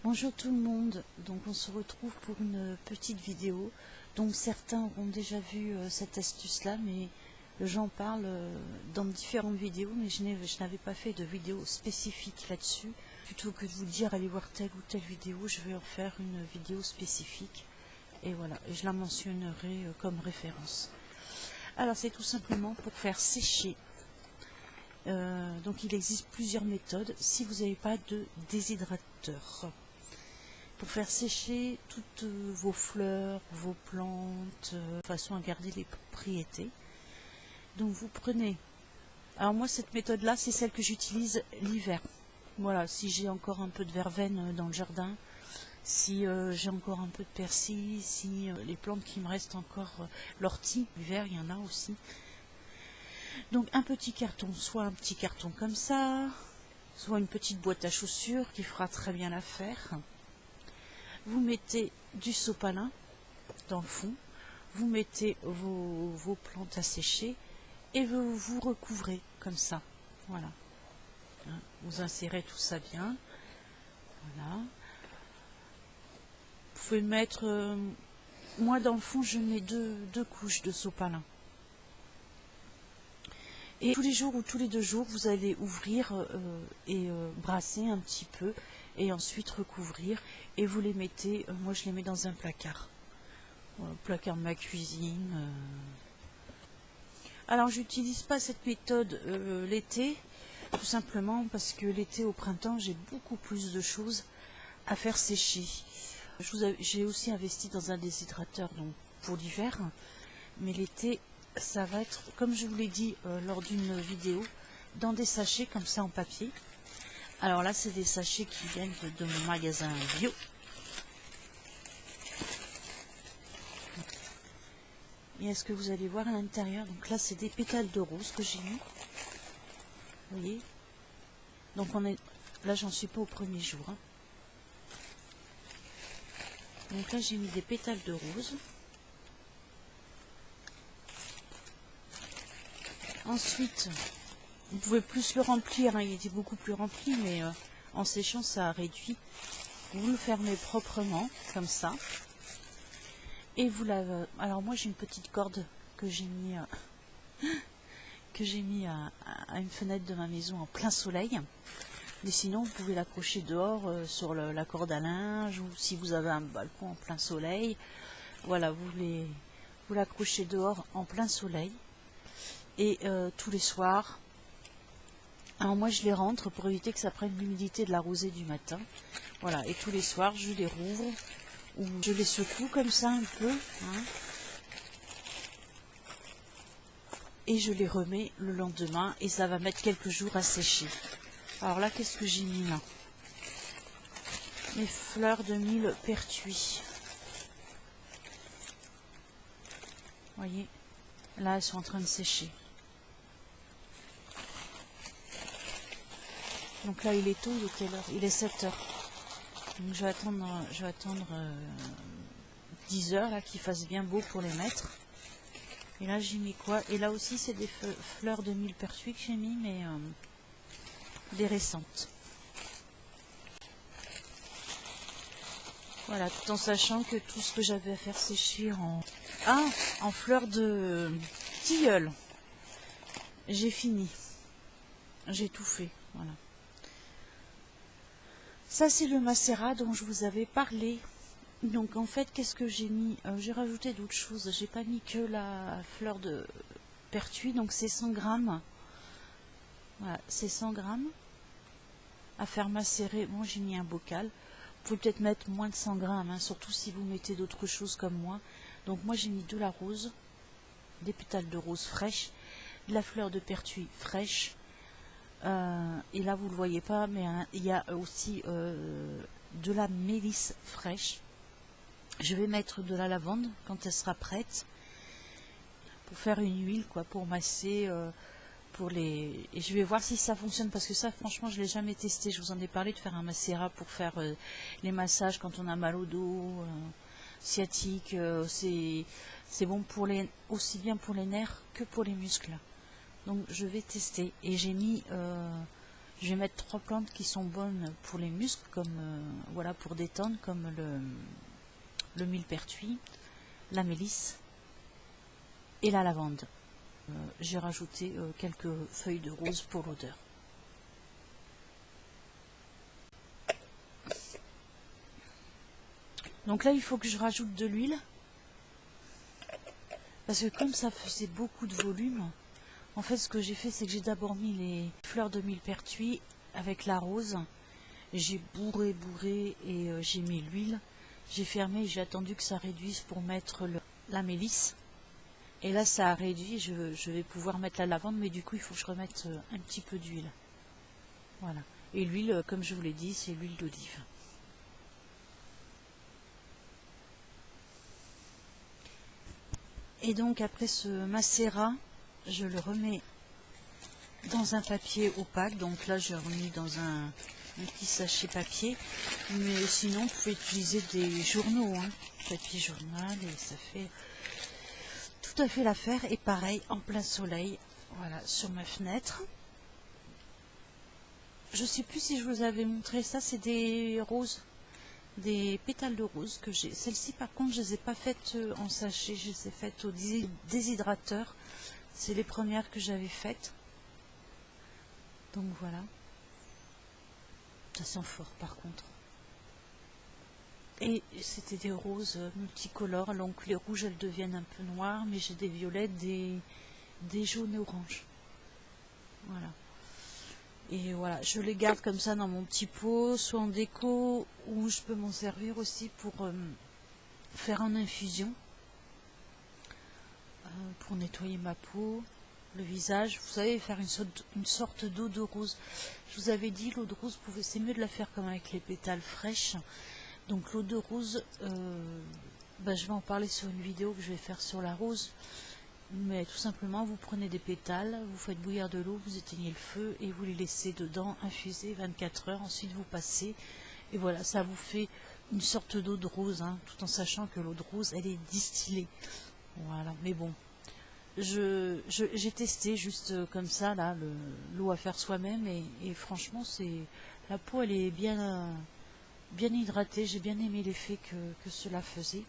Bonjour tout le monde, donc on se retrouve pour une petite vidéo. Donc certains ont déjà vu cette astuce là, mais j'en parle dans différentes vidéos, mais je n'avais pas fait de vidéo spécifique là-dessus. Plutôt que de vous dire allez voir telle ou telle vidéo, je vais en faire une vidéo spécifique. Et voilà, et je la mentionnerai comme référence. Alors c'est tout simplement pour faire sécher. Donc il existe plusieurs méthodes si vous n'avez pas de déshydrateur. Pour faire sécher toutes vos fleurs, vos plantes, de façon à garder les propriétés. Donc vous prenez, alors moi cette méthode là c'est celle que j'utilise l'hiver. Voilà, si j'ai encore un peu de verveine dans le jardin, si j'ai encore un peu de persil, si les plantes qui me restent encore, l'ortie, l'hiver il y en a aussi. Donc un petit carton, soit un petit carton comme ça, soit une petite boîte à chaussures qui fera très bien l'affaire. Vous mettez du sopalin dans le fond, vous mettez vos plantes à sécher et vous recouvrez comme ça. Voilà. Vous insérez tout ça bien. Voilà. Vous pouvez mettre, moi dans le fond je mets deux couches de sopalin. Et tous les jours ou tous les 2 jours, vous allez ouvrir et brasser un petit peu et ensuite recouvrir. Et vous les mettez, moi je les mets dans un placard. Placard de ma cuisine. Alors j'utilise pas cette méthode l'été, tout simplement parce que l'été au printemps, j'ai beaucoup plus de choses à faire sécher. J'ai aussi investi dans un déshydrateur donc pour l'hiver, mais l'été, ça va être, comme je vous l'ai dit lors d'une vidéo, dans des sachets comme ça en papier. Alors là, c'est des sachets qui viennent de mon magasin bio. Et est-ce que vous allez voir à l'intérieur? Donc là, c'est des pétales de rose que j'ai mis. Vous voyez? Donc là, j'en suis pas au premier jour. Hein. Donc là, j'ai mis des pétales de rose. Ensuite, vous pouvez plus le remplir, hein, il était beaucoup plus rempli, mais en séchant, ça a réduit. Vous le fermez proprement, comme ça. Et vous lavez. Alors moi, j'ai une petite corde que j'ai mis, à une fenêtre de ma maison en plein soleil. Mais sinon, vous pouvez l'accrocher dehors sur la corde à linge, ou si vous avez un balcon en plein soleil. Voilà, vous l'accrochez dehors en plein soleil. Et tous les soirs, alors moi je les rentre pour éviter que ça prenne l'humidité de la rosée du matin. Voilà, et tous les soirs je les rouvre, ou je les secoue comme ça un peu, hein, et je les remets le lendemain, et ça va mettre quelques jours à sécher. Alors là, qu'est-ce que j'ai mis là? Mes fleurs de millepertuis. Vous voyez, là elles sont en train de sécher. Donc là, il est tôt, il est quelle heure? Il est 7 heures. Donc je vais attendre 10 heures là qu'il fasse bien beau pour les mettre. Et là, j'ai mis quoi? Et là aussi, c'est des fleurs de millepertuis que j'ai mis, mais des récentes. Voilà, tout en sachant que tout ce que j'avais à faire sécher en fleurs de tilleul. J'ai fini. J'ai tout fait, voilà. Ça, c'est le macérat dont je vous avais parlé. Donc, en fait, qu'est-ce que j'ai mis? J'ai rajouté d'autres choses. J'ai pas mis que la fleur de pertuis. Donc, c'est 100 grammes. Voilà, c'est 100 grammes à faire macérer. Bon, j'ai mis un bocal. Vous pouvez peut-être mettre moins de 100 grammes, hein, surtout si vous mettez d'autres choses comme moi. Donc, moi, j'ai mis de la rose, des pétales de rose fraîches, de la fleur de pertuis fraîche. Et là vous le voyez pas, mais il y a aussi de la mélisse fraîche. Je vais mettre de la lavande quand elle sera prête pour faire une huile, quoi, pour masser et je vais voir si ça fonctionne, parce que ça franchement je l'ai jamais testé. Je vous en ai parlé de faire un macérat pour faire les massages quand on a mal au dos sciatique. C'est bon pour aussi bien pour les nerfs que pour les muscles. Donc je vais tester, et j'ai mis Je vais mettre 3 plantes qui sont bonnes pour les muscles, comme voilà, pour détendre, comme le millepertuis, la mélisse et la lavande. J'ai rajouté quelques feuilles de rose pour l'odeur. Donc là, il faut que je rajoute de l'huile. Parce que comme ça faisait beaucoup de volume, en fait, ce que j'ai fait, c'est que j'ai d'abord mis les fleurs de millepertuis avec la rose. J'ai bourré et j'ai mis l'huile. J'ai fermé et j'ai attendu que ça réduise pour mettre la mélisse. Et là, ça a réduit. Je vais pouvoir mettre la lavande, mais du coup, il faut que je remette un petit peu d'huile. Voilà. Et l'huile, comme je vous l'ai dit, c'est l'huile d'olive. Et donc après ce macérat, je le remets dans un papier opaque. Donc là, j'ai remis dans un petit sachet papier. Mais sinon, vous pouvez utiliser des journaux, hein, papier journal, et ça fait tout à fait l'affaire. Et pareil, en plein soleil, voilà, sur ma fenêtre. Je sais plus si je vous avais montré ça, c'est des roses. Des pétales de rose que j'ai. Celles-ci par contre je les ai pas faites en sachet, je les ai faites au déshydrateur. C'est les premières que j'avais faites. Donc voilà. Ça sent fort par contre. Et c'était des roses multicolores, donc les rouges elles deviennent un peu noires, mais j'ai des violettes, des jaunes et oranges. Voilà. Et voilà, je les garde comme ça dans mon petit pot, soit en déco, ou je peux m'en servir aussi pour faire en infusion, pour nettoyer ma peau, le visage. Vous savez, faire une sorte d'eau de rose. Je vous avais dit, l'eau de rose, c'est mieux de la faire comme avec les pétales fraîches. Donc l'eau de rose, je vais en parler sur une vidéo que je vais faire sur la rose. Mais tout simplement, vous prenez des pétales, vous faites bouillir de l'eau, vous éteignez le feu et vous les laissez dedans infuser 24 heures. Ensuite, vous passez et voilà, ça vous fait une sorte d'eau de rose, hein, tout en sachant que l'eau de rose, elle est distillée. Voilà, mais bon, j'ai testé juste comme ça, là, l'eau à faire soi-même et franchement, la peau, elle est bien hydratée. J'ai bien aimé l'effet que cela faisait.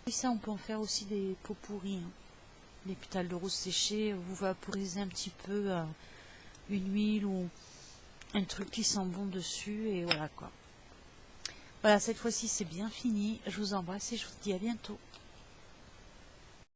Et ça, on peut en faire aussi des pots pourris, hein. Les pétales de rose séchés, vous vaporisez un petit peu une huile ou un truc qui sent bon dessus, et voilà quoi. Voilà, cette fois-ci c'est bien fini. Je vous embrasse et je vous dis à bientôt.